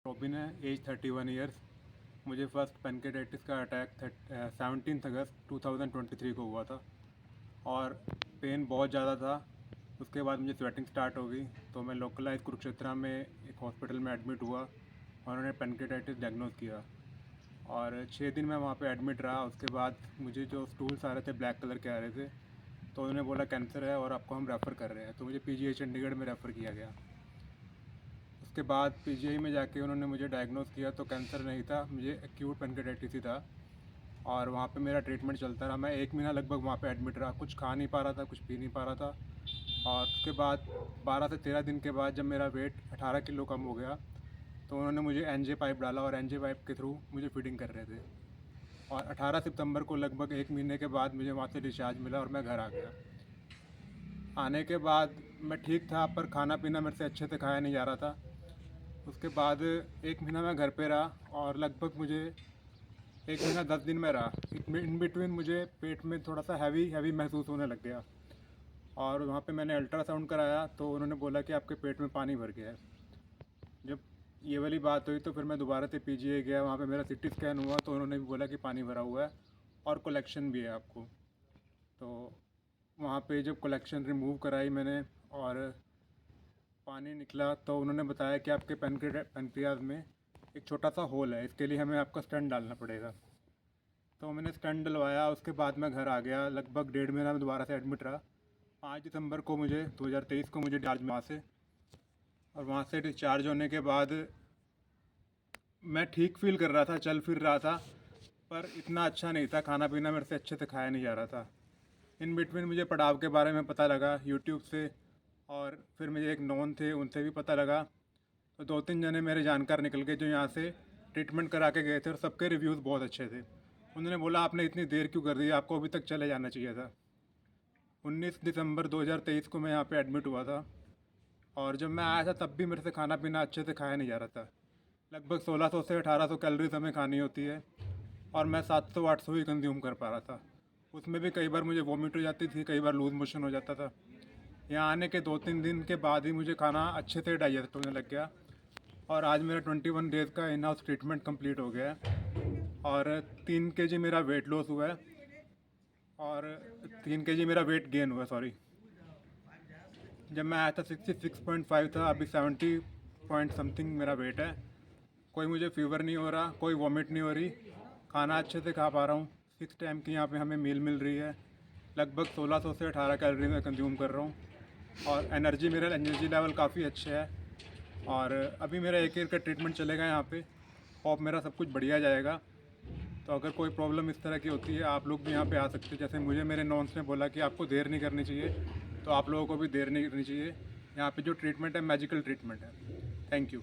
Robin है, as 31 years. मुझे first pancreatitis का अटैक 17 अगस्त 2023 को हुआ था और पेन बहुत ज़्यादा था। उसके बाद मुझे स्वेटिंग स्टार्ट हो गई, तो मैं लोकलाइज कुरुक्षेत्रा में एक हॉस्पिटल में एडमिट हुआ और उन्होंने पेनकेटाइटिस डायग्नोज किया और 6 दिन मैं वहाँ पे एडमिट रहा। उसके बाद मुझे जो स्टूल्स आ रहे थे ब्लैक कलर के आ रहे थे, तो उन्होंने बोला कैंसर है और आपको हम रेफ़र कर रहे हैं, तो मुझे पीजीआई चंडीगढ़ में रेफ़र किया गया। उसके बाद पीजीआई में जाके उन्होंने मुझे डायग्नोज़ किया तो कैंसर नहीं था, मुझे एक्यूट पेनकेटाइटिस ही था और वहाँ पे मेरा ट्रीटमेंट चलता रहा। मैं 1 महीना लगभग वहाँ पे एडमिट रहा, कुछ खा नहीं पा रहा था, कुछ पी नहीं पा रहा था। और उसके बाद 12 से 13 दिन के बाद जब मेरा वेट 18 किलो कम हो गया, तो उन्होंने मुझे एनजे पाइप डाला और एनजे पाइप के थ्रू मुझे फीडिंग कर रहे थे। और 18 सितंबर को लगभग 1 महीने के बाद मुझे वहाँ से डिस्चार्ज मिला और मैं घर आ गया। आने के बाद मैं ठीक था, पर खाना पीना मेरे से अच्छे से खाया नहीं जा रहा था। उसके बाद 1 महीना मैं घर पे रहा और लगभग मुझे 1 महीना 10 दिन में रहा। इन बिटवीन मुझे पेट में थोड़ा सा हैवी महसूस होने लग गया और वहाँ पे मैंने अल्ट्रासाउंड कराया तो उन्होंने बोला कि आपके पेट में पानी भर गया है। जब ये वाली बात हुई तो फिर मैं दोबारा से पीजीआई गया, वहाँ पे मेरा सीटी स्कैन हुआ तो उन्होंने भी बोला कि पानी भरा हुआ है और कोलेक्शन भी है आपको। तो वहाँ पे जब कोलेक्शन रिमूव कराई मैंने और पानी निकला तो उन्होंने बताया कि आपके पेनक्रियाज में एक छोटा सा होल है, इसके लिए हमें आपका स्टेंट डालना पड़ेगा। तो मैंने स्टेंट डलवाया। उसके बाद मैं घर आ गया, लगभग 1.5 महीना में दोबारा से एडमिट रहा। 5 दिसंबर को मुझे 2023 को मुझे डिस्चार्ज वहाँ से, और वहाँ से डिस्चार्ज होने के बाद मैं ठीक फील कर रहा था, चल फिर रहा था, पर इतना अच्छा नहीं था। खाना पीना मेरे से अच्छे से खाया नहीं जा रहा था। इन बिटवीन मुझे पड़ाव के बारे में पता लगा यूट्यूब से, और फिर मुझे एक नॉन थे उनसे भी पता लगा। तो 2-3 जने मेरे जानकार निकल गए जो यहाँ से ट्रीटमेंट करा के गए थे और सबके रिव्यूज़ बहुत अच्छे थे। उन्होंने बोला आपने इतनी देर क्यों कर दी, आपको अभी तक चले जाना चाहिए था। 19 दिसंबर 2023 को मैं यहाँ पे एडमिट हुआ था और जब मैं आया था तब भी मेरे से खाना पीना अच्छे से खाया नहीं जा रहा था। लगभग 1600 से 1800 कैलोरीज हमें खानी होती है और मैं 700-800 ही कंज्यूम कर पा रहा था। उसमें भी कई बार मुझे वॉमिट हो जाती थी, कई बार लूज मोशन हो जाता था। यहाँ आने के 2-3 दिन के बाद ही मुझे खाना अच्छे से डाइजेस्ट होने लग गया और आज मेरा 21 डेज़ का इन हाउस ट्रीटमेंट कंप्लीट हो गया है और 3 केजी मेरा वेट लॉस हुआ है और 3 केजी मेरा वेट गेन हुआ, सॉरी। जब मैं आया था 66.5 था, अभी 70 पॉइंट समथिंग मेरा वेट है। कोई मुझे फीवर नहीं हो रहा, कोई वॉमिट नहीं हो रही, खाना अच्छे से खा पा रहा हूँ। 6 टाइम की यहाँ पे हमें मील मिल रही है। लगभग 1600 से 18 कैलोरी मैं कंज्यूम कर रहा हूँ और मेरा एनर्जी लेवल काफ़ी अच्छा है। और अभी मेरा 1 ईयर का ट्रीटमेंट चलेगा यहाँ पे। होप मेरा सब कुछ बढ़िया जाएगा। तो अगर कोई प्रॉब्लम इस तरह की होती है, आप लोग भी यहाँ पे आ सकते हैं। जैसे मुझे मेरे नॉन्स ने बोला कि आपको देर नहीं करनी चाहिए, तो आप लोगों को भी देर नहीं करनी चाहिए। यहाँ पे जो ट्रीटमेंट है मैजिकल ट्रीटमेंट है। Thank you.